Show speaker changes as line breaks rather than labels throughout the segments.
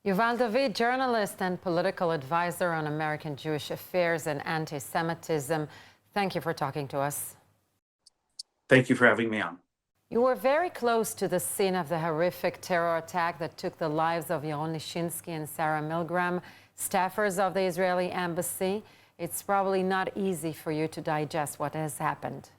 Yuval David, journalist and political advisor on American Jewish affairs and anti-Semitism. Thank you for talking to us.
Thank you for having me on.
You were very close to the scene of the horrific terror attack that took the lives of Yaron Nishinsky and Sarah Milgram, staffers of the Israeli embassy. It's probably not easy for you to digest what has happened.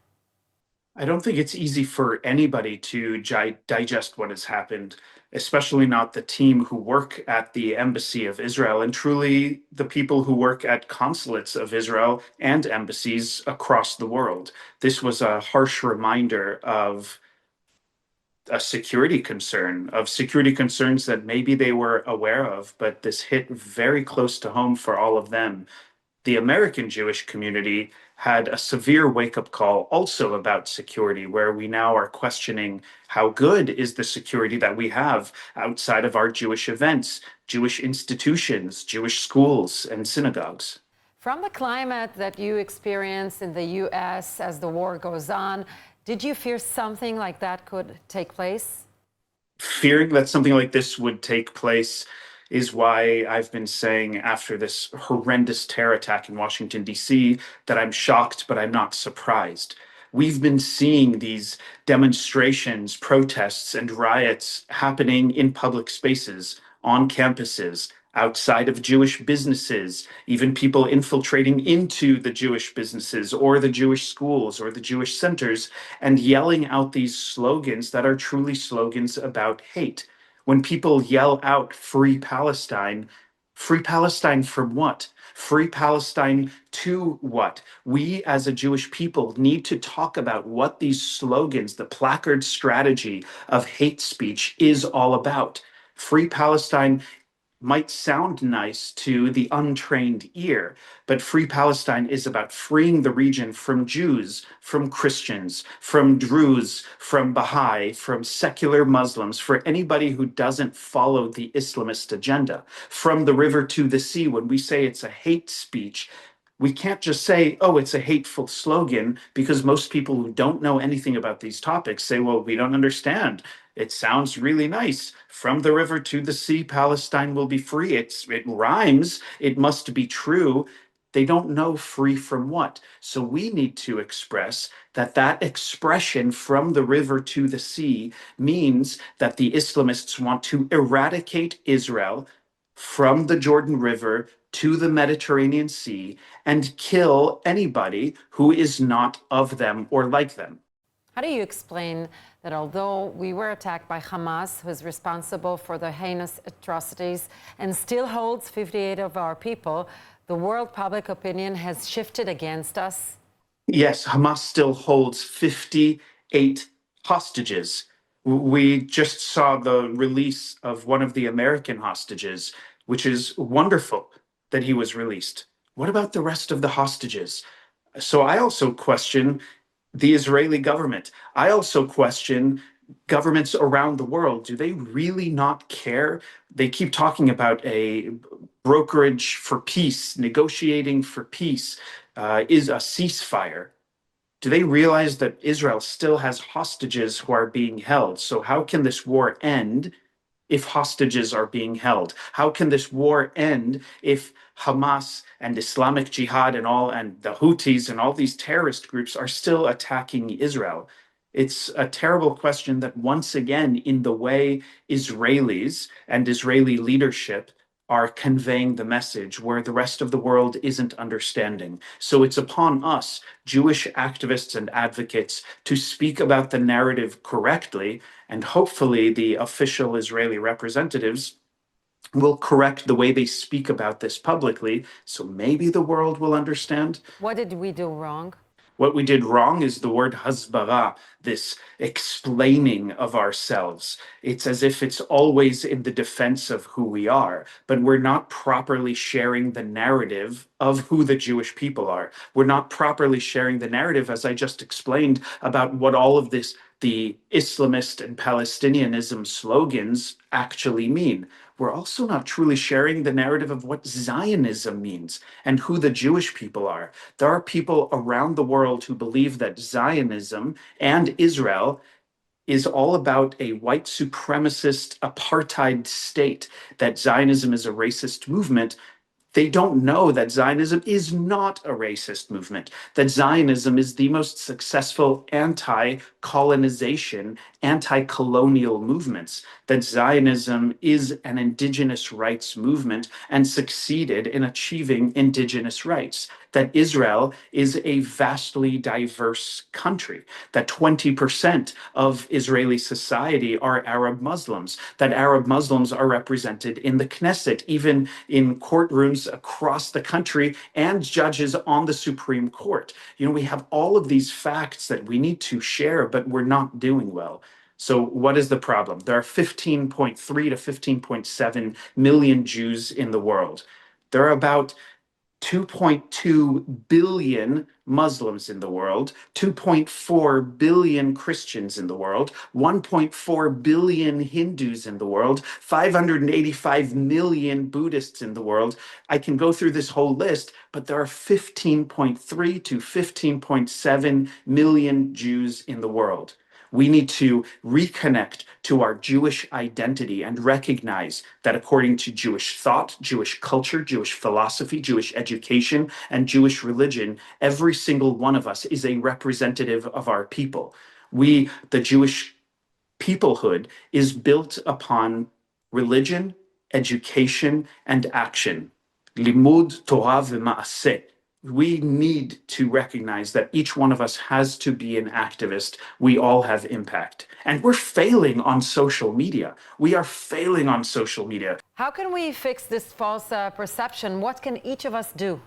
I don't think it's easy for anybody to digest what has happened, especially not the team who work at the Embassy of Israel and truly the people who work at consulates of Israel and embassies across the world. This was a harsh reminder of a security concern, of security concerns that maybe they were aware of, but this hit very close to home for all of them. The American Jewish community had a severe wake-up call also about security, where we now are questioning how good is the security that we have outside of our Jewish events, Jewish institutions, Jewish schools, and synagogues.
From the climate that you experience in the U.S. as the war goes on, did you fear something like that could take place?
Fearing that something like this would take place is why I've been saying after this horrendous terror attack in Washington, D.C., that I'm shocked, but I'm not surprised. We've been seeing these demonstrations, protests, and riots happening in public spaces, on campuses, outside of Jewish businesses, even people infiltrating into the Jewish businesses or the Jewish schools or the Jewish centers and yelling out these slogans that are truly slogans about hate. When people yell out free Palestine from what? Free Palestine to what? We as a Jewish people need to talk about what these slogans, the placard strategy of hate speech is all about. Free Palestine might sound nice to the untrained ear, but Free Palestine is about freeing the region from Jews, from Christians, from Druze, from Baha'i, from secular Muslims, for anybody who doesn't follow the Islamist agenda. From the river to the sea, when we say it's a hate speech, we can't just say, oh, it's a hateful slogan, because most people who don't know anything about these topics say, well, we don't understand. It sounds really nice. From the river to the sea, Palestine will be free. It rhymes. It must be true. They don't know free from what. So we need to express that that expression from the river to the sea means that the Islamists want to eradicate Israel from the Jordan River to the Mediterranean Sea and kill anybody who is not of them or like them.
How do you explain that although we were attacked by Hamas, who is responsible for the heinous atrocities and still holds 58 of our people, the world public opinion has shifted against us?
Yes, Hamas still holds 58 hostages. We just saw the release of one of the American hostages, which is wonderful that he was released. What about the rest of the hostages? So I also question the Israeli government. I also question governments around the world. Do they really not care? They keep talking about a brokerage for peace, negotiating for peace, is a ceasefire. Do they realize that Israel still has hostages who are being held? So how can this war end if hostages are being held? How can this war end if Hamas and Islamic Jihad and the Houthis and all these terrorist groups are still attacking Israel? It's a terrible question that once again, in the way Israelis and Israeli leadership are conveying the message where the rest of the world isn't understanding. So it's upon us, Jewish activists and advocates, to speak about the narrative correctly, and hopefully the official Israeli representatives will correct the way they speak about this publicly, so maybe the world will understand.
What did we do wrong?
What we did wrong is the word Hasbara, this explaining of ourselves. It's as if it's always in the defense of who we are, but we're not properly sharing the narrative of who the Jewish people are. We're not properly sharing the narrative, as I just explained, about what all of this, the Islamist and Palestinianism slogans actually mean. We're also not truly sharing the narrative of what Zionism means and who the Jewish people are. There are people around the world who believe that Zionism and Israel is all about a white supremacist apartheid state, that Zionism is a racist movement, they don't know that Zionism is not a racist movement, that Zionism is the most successful anti-colonization, anti-colonial movements, that Zionism is an indigenous rights movement and succeeded in achieving indigenous rights, that Israel is a vastly diverse country, that 20% of Israeli society are Arab Muslims, that Arab Muslims are represented in the Knesset, even in courtrooms across the country, and judges on the Supreme Court. We have all of these facts that we need to share, but we're not doing well. So what is the problem? There are 15.3 to 15.7 million Jews in the world. There are about 2.2 billion Muslims in the world, 2.4 billion Christians in the world, 1.4 billion Hindus in the world, 585 million Buddhists in the world. I can go through this whole list, but there are 15.3 to 15.7 million Jews in the world. We need to reconnect to our Jewish identity and recognize that according to Jewish thought, Jewish culture, Jewish philosophy, Jewish education, and Jewish religion, every single one of us is a representative of our people. The Jewish peoplehood, is built upon religion, education, and action. Limud Torah v'ma'aseh. We need to recognize that each one of us has to be an activist. We all have impact. And we're failing on social media. We are failing on social media.
How can we fix this false perception? What can each of us do?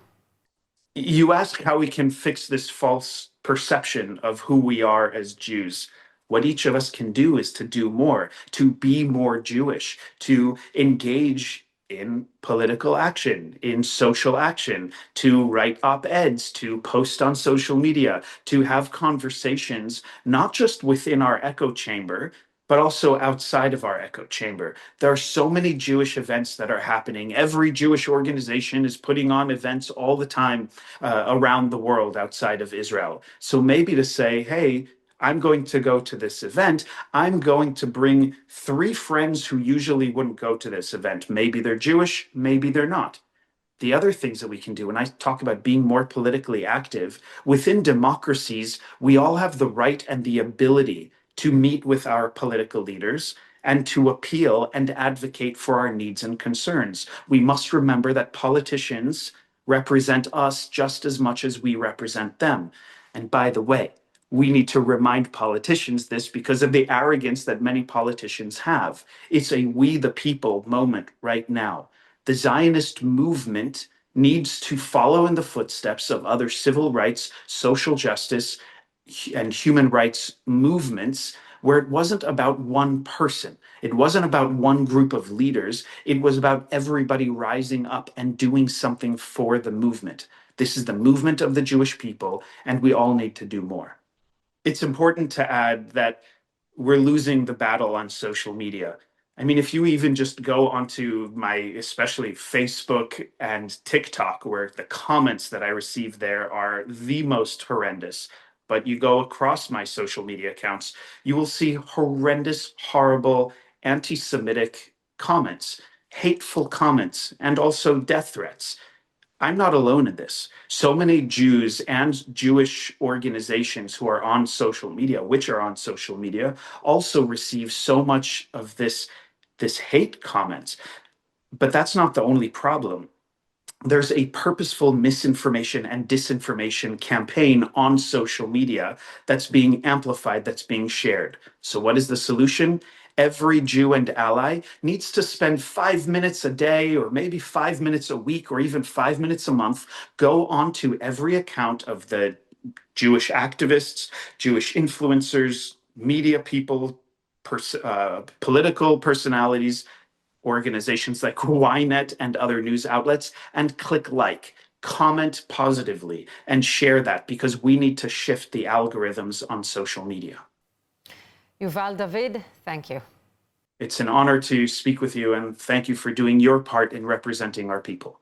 You ask how we can fix this false perception of who we are as Jews. What each of us can do is to do more, to be more Jewish, to engage in political action, in social action, to write op-eds, to post on social media, to have conversations, not just within our echo chamber, but also outside of our echo chamber. There are so many Jewish events that are happening. Every Jewish organization is putting on events all the time around the world outside of Israel. So maybe to say, hey, I'm going to go to this event. I'm going to bring 3 friends who usually wouldn't go to this event. Maybe they're Jewish, maybe they're not. The other things that we can do, and I talk about being more politically active, within democracies, we all have the right and the ability to meet with our political leaders and to appeal and advocate for our needs and concerns. We must remember that politicians represent us just as much as we represent them. And by the way, we need to remind politicians this because of the arrogance that many politicians have. It's a we the people moment right now. The Zionist movement needs to follow in the footsteps of other civil rights, social justice, and human rights movements where it wasn't about one person. It wasn't about one group of leaders. It was about everybody rising up and doing something for the movement. This is the movement of the Jewish people, and we all need to do more. It's important to add that we're losing the battle on social media. I mean, if you even just go onto my, especially Facebook and TikTok, where the comments that I receive there are the most horrendous, but you go across my social media accounts, you will see horrendous, horrible, anti-Semitic comments, hateful comments, and also death threats. I'm not alone in this. So many Jews and Jewish organizations who are on social media, which are on social media, also receive so much of this hate comments. But that's not the only problem. There's a purposeful misinformation and disinformation campaign on social media that's being amplified, that's being shared. So what is the solution? Every Jew and ally needs to spend 5 minutes a day, or maybe 5 minutes a week, or even 5 minutes a month, go onto every account of the Jewish activists, Jewish influencers, media people, political personalities, organizations like Ynet and other news outlets, and click like, comment positively, and share that, because we need to shift the algorithms on social media.
Yuval David, thank you.
It's an honor to speak with you, and thank you for doing your part in representing our people.